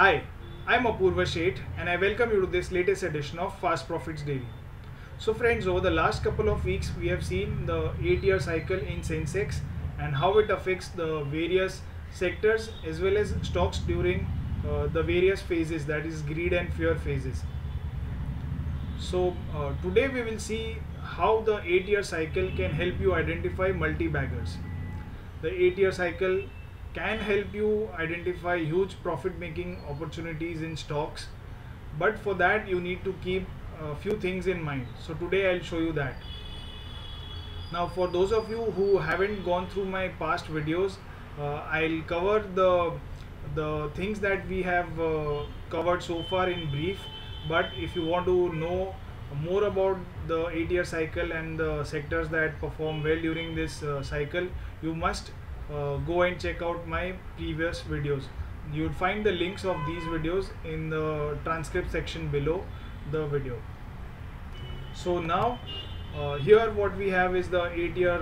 Hi, I'm Apurva Sheth and I welcome you to this latest edition of Fast Profits Daily. So friends, over the last couple of weeks we have seen the 8-year cycle in Sensex and how it affects the various sectors as well as stocks during the various phases, that is greed and fear phases. So today we will see how the 8-year cycle can help you identify multi-baggers. The 8-year cycle can help you identify huge profit making opportunities in stocks, but for that you need to keep a few things in mind. So today I'll show you that. Now for those of you who haven't gone through my past videos, I'll cover the things that we have covered so far in brief, but if you want to know more about the 8-year cycle and the sectors that perform well during this cycle, you must go and check out my previous videos. You would find the links of these videos in the transcript section below the video. So now here what we have is the 8-year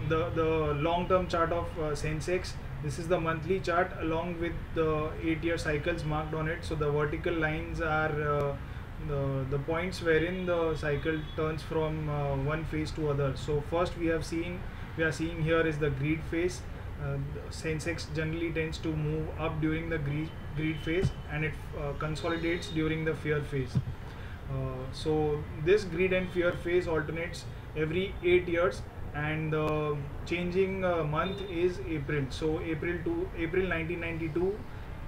the long-term chart of Sensex. This is the monthly chart along with the 8-year cycles marked on it. So the vertical lines are the points wherein the cycle turns from one phase to other. So first we are seeing here is the greed phase. Sensex generally tends to move up during the greed phase and it consolidates during the fear phase. So this greed and fear phase alternates every 8 years, and the changing month is April. So April 1992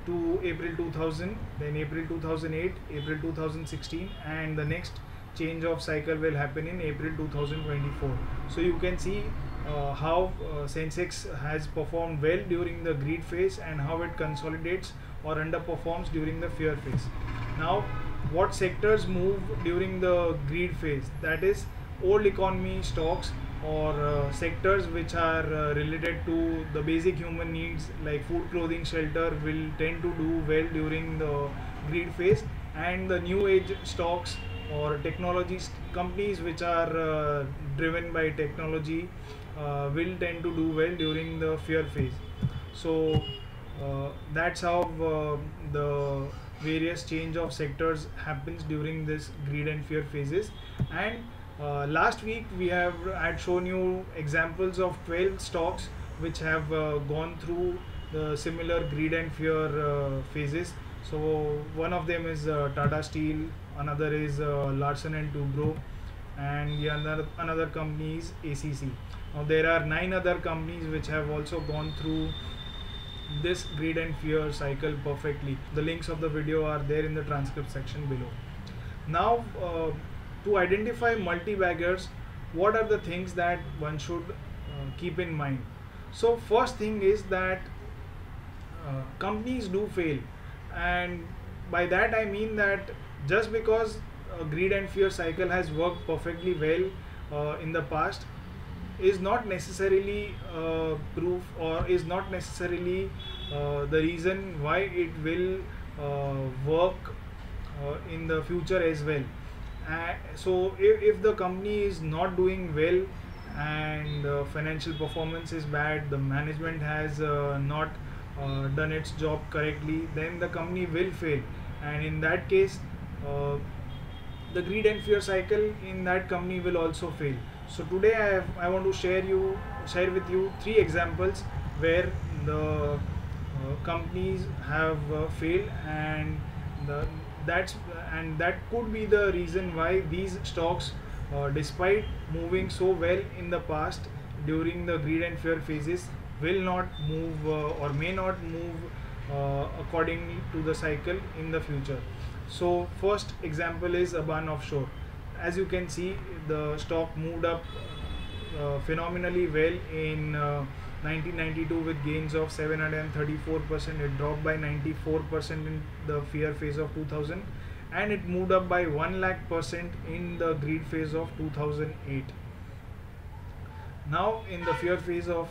to April 2000, then April 2008, April 2016, and the next change of cycle will happen in April 2024. So you can see how Sensex has performed well during the greed phase and how it consolidates or underperforms during the fear phase. Now what sectors move during the greed phase? That is old economy stocks or sectors which are related to the basic human needs like food, clothing, shelter will tend to do well during the greed phase, and the new age stocks or technology companies which are driven by technology will tend to do well during the fear phase. So that's how the various change of sectors happens during this greed and fear phases. And last week we had shown you examples of 12 stocks which have gone through the similar greed and fear phases. So one of them is Tata Steel, another is Larsen and Toubro, and the another company is ACC. Now there are 9 other companies which have also gone through this greed and fear cycle perfectly. The links of the video are there in the transcript section below. Now to identify multi-baggers, what are the things that one should keep in mind? So first thing is that companies do fail, and by that I mean that just because greed and fear cycle has worked perfectly well in the past is not necessarily proof or is not necessarily the reason why it will work in the future as well. So if the company is not doing well and financial performance is bad, the management has not done its job correctly, then the company will fail, and in that case the greed and fear cycle in that company will also fail. So today I want to share with you 3 examples where the companies have failed, and that could be the reason why these stocks despite moving so well in the past during the greed and fear phases will not move or may not move according to the cycle in the future. So first example is Aban Offshore. As you can see, the stock moved up phenomenally well in 1992 with gains of 734%. It dropped by 94% in the fear phase of 2000, and it moved up by 1,00,000% in the greed phase of 2008. Now in the fear phase of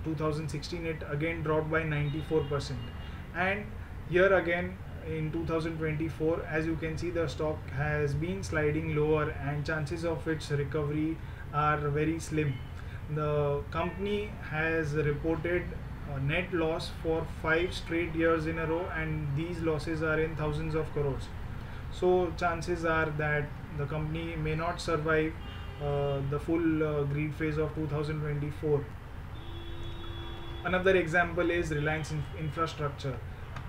2016, it again dropped by 94%, and here again in 2024, as you can see, the stock has been sliding lower and chances of its recovery are very slim. The company has reported net loss for 5 straight years in a row, and these losses are in thousands of crores. So chances are that the company may not survive the full greed phase of 2024. Another example is Reliance Infrastructure.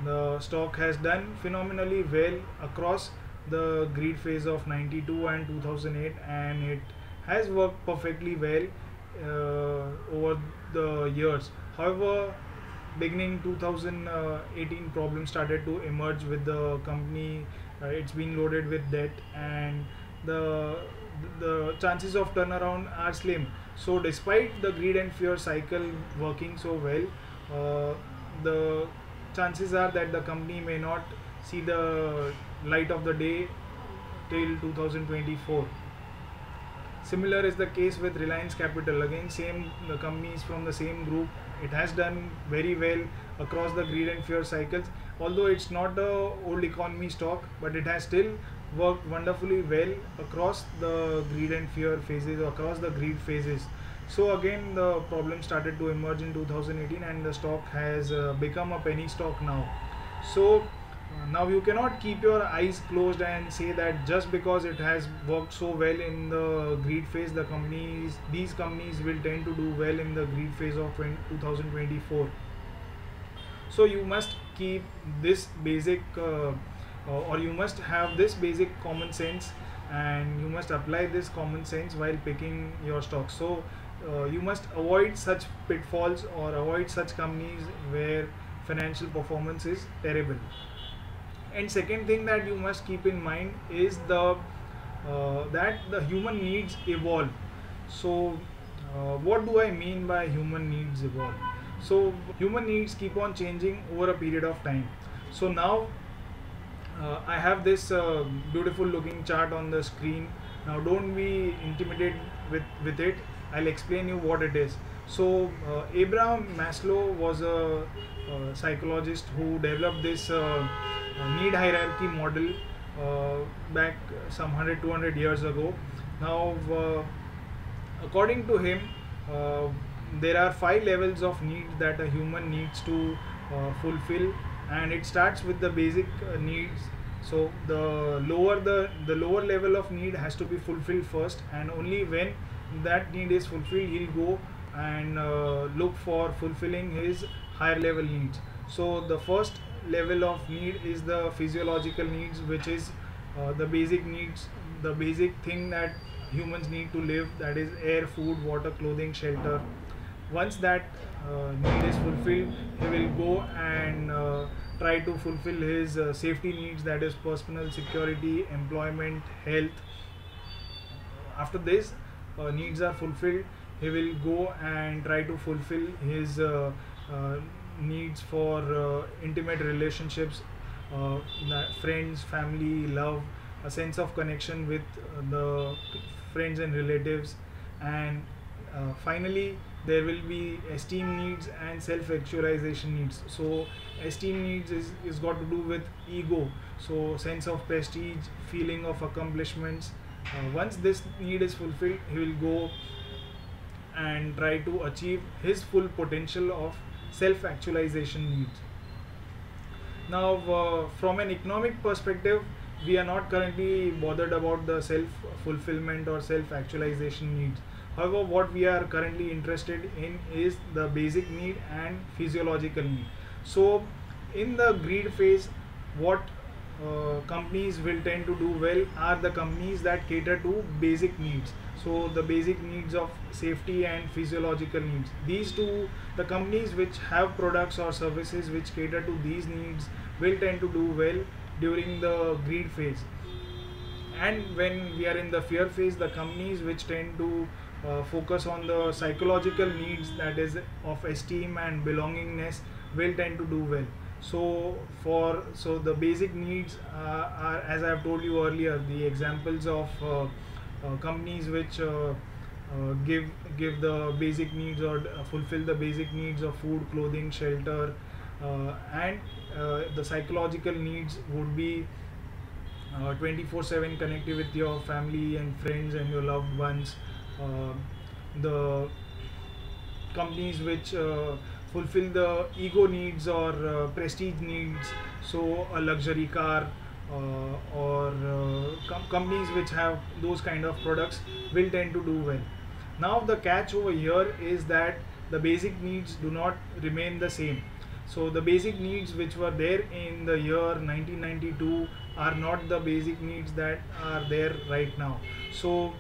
The stock has done phenomenally well across the greed phase of 92 and 2008, and it has worked perfectly well over the years. However, beginning 2018, problems started to emerge with the company. It's been loaded with debt, and the the chances of turnaround are slim. So despite the greed and fear cycle working so well, the chances are that the company may not see the light of the day till 2024. Similar is the case with Reliance Capital. Again, same, the company is from the same group. It has done very well across the greed and fear cycles. Although it's not a old economy stock, but it has still worked wonderfully well across the greed and fear phases, or across the greed phases. So again, the problem started to emerge in 2018, and the stock has become a penny stock now. So now you cannot keep your eyes closed and say that just because it has worked so well in the greed phase, these companies will tend to do well in the greed phase of 2024. So you must keep this basic or you must have this basic common sense, and you must apply this common sense while picking your stocks. So you must avoid such pitfalls or avoid such companies where financial performance is terrible. And second thing that you must keep in mind is that the human needs evolve. So what do I mean by human needs evolve? So human needs keep on changing over a period of time. So now I have this beautiful looking chart on the screen. Now don't be intimidated with it. I'll explain you what it is. So Abraham Maslow was a psychologist who developed this need hierarchy model back some 100 200 years ago. Now according to him, uh, there are 5 levels of needs that a human needs to fulfill, and it starts with the basic needs. So the lower level of need has to be fulfilled first, and only when that need is fulfilled, he'll go and look for fulfilling his higher level needs. So the first level of need is the physiological needs, which is the basic needs, the basic thing that humans need to live, that is air, food, water, clothing, shelter. Once that need is fulfilled, he will go and try to fulfill his safety needs, that is personal security, employment, health. After this needs are fulfilled, he will go and try to fulfill his uh, needs for intimate relationships, uh, friends, family, love, a sense of connection with the friends and relatives. And finally there will be esteem needs and self actualization needs. So esteem needs is got to do with ego, so sense of prestige, feeling of accomplishments. Once this need is fulfilled, he will go and try to achieve his full potential of self actualization needs. Now from an economic perspective, we are not currently bothered about the self fulfillment or self actualization needs. However, what we are currently interested in is the basic need and physiological need. So in the greed phase, what companies will tend to do well are the companies that cater to basic needs. So the basic needs of safety and physiological needs, these two, the companies which have products or services which cater to these needs will tend to do well during the greed phase. And when we are in the fear phase, the companies which tend to focus on the psychological needs, that is of esteem and belongingness, will tend to do well. So the basic needs are, as I have told you earlier, the examples of companies which give the basic needs, or fulfill the basic needs of food, clothing, shelter, and the psychological needs would be 24/7 connectivity with your family and friends and your loved ones. The companies which fulfill the ego needs or prestige needs. So a luxury car or companies which have those kind of products will tend to do well. Now the catch over here is that the basic needs do not remain the same. So the basic needs which were there in the year 1992 are not the basic needs that are there right now. So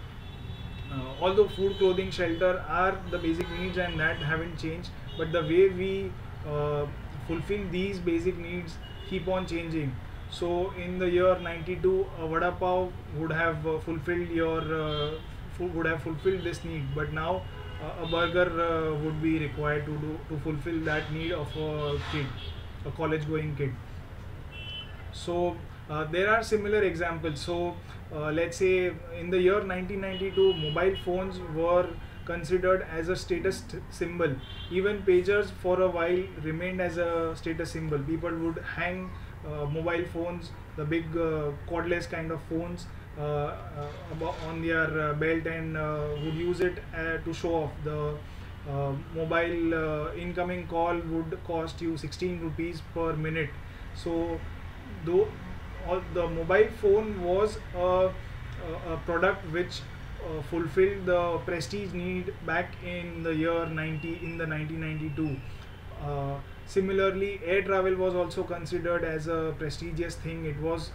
although food, clothing, shelter are the basic needs and that haven't changed, but the way we uh, fulfill these basic needs keep on changing. So in the year 92, a vada pav would have fulfilled your would have fulfilled this need, but now a burger would be required to fulfill that need of a kid, a college going kid. So there are similar examples. So let's say in the year 1992, mobile phones were considered as a status symbol. Even pagers for a while remained as a status symbol. People would hang mobile phones, the big cordless kind of phones, on their belt, and would use it to show off. The mobile incoming call would cost you 16 rupees per minute. So though the mobile phone was a product which fulfilled the prestige need back in the year 1992. Similarly, air travel was also considered as a prestigious thing. It was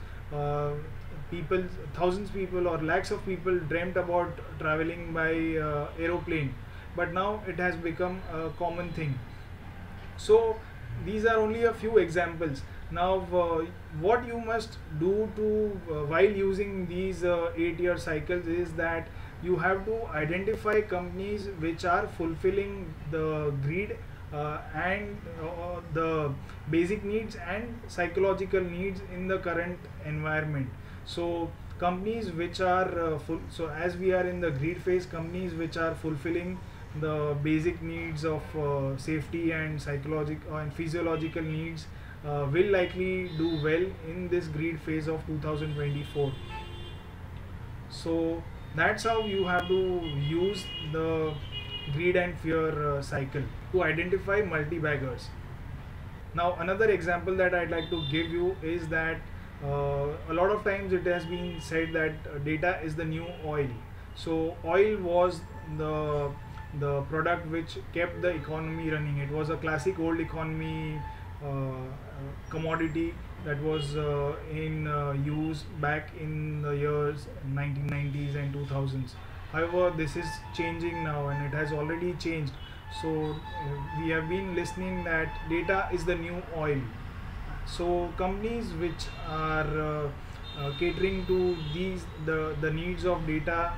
people, thousands of people or lakhs of people dreamt about traveling by aeroplane, but now it has become a common thing. So these are only a few examples. Now what you must do to while using these 8-year cycles is that you have to identify companies which are fulfilling the greed and the basic needs and psychological needs in the current environment. So companies which are so as we are in the greed phase, companies which are fulfilling the basic needs of safety and psychological and physiological needs will likely do well in this greed phase of 2024. So that's how you have to use the greed and fear cycle to identify multi-baggers. Now another example that I'd like to give you is that a lot of times it has been said that data is the new oil. So oil was the product which kept the economy running. It was a classic old economy commodity that was in use back in the years 1990s and 2000s. However, this is changing now and it has already changed. So we have been listening that data is the new oil. So companies which are catering to the needs of data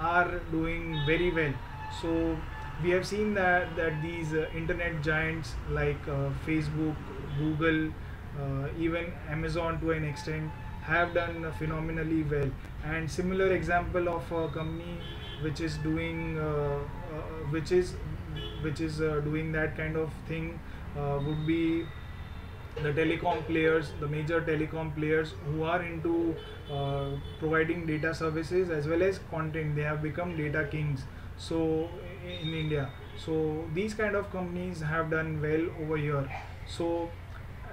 are doing very well. So we have seen that these internet giants like Facebook, Google, even Amazon to an extent have done phenomenally well. And similar example of a company which is doing doing that kind of thing would be the telecom players, the major telecom players who are into providing data services as well as content. They have become data kings. So in India, so these kind of companies have done well over here. So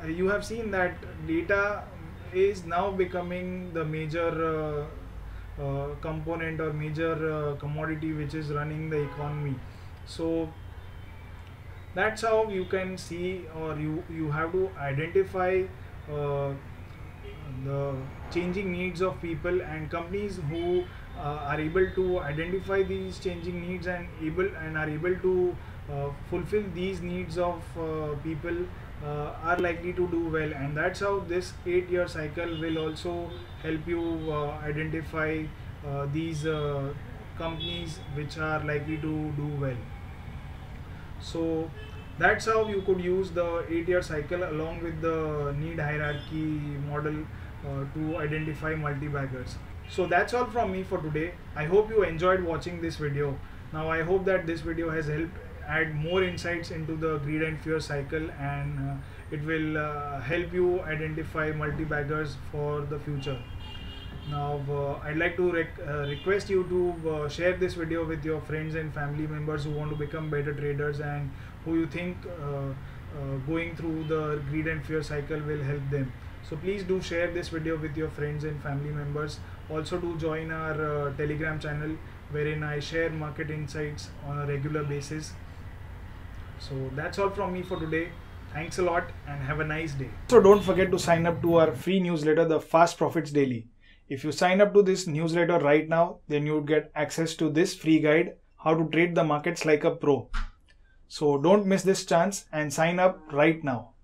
you have seen that data is now becoming the major component or major commodity which is running the economy. So that's how you can see, or you have to identify the changing needs of people, and companies who are able to identify these changing needs and are able to fulfill these needs of people are likely to do well. And that's how this 8-year cycle will also help you identify these companies which are likely to do well. So that's how you could use the 8-year cycle along with the need hierarchy model to identify multi-baggers. So that's all from me for today. I hope you enjoyed watching this video. Now I hope that this video has helped add more insights into the greed and fear cycle, and it will help you identify multi-baggers for the future. Now I'd like to request you to share this video with your friends and family members who want to become better traders and who you think going through the greed and fear cycle will help them. So please do share this video with your friends and family members. Also do join our Telegram channel, wherein I share market insights on a regular basis. So that's all from me for today. Thanks a lot and have a nice day. So don't forget to sign up to our free newsletter, the Fast Profits Daily. If you sign up to this newsletter right now, then you would get access to this free guide, how to trade the markets like a pro. So don't miss this chance and sign up right now.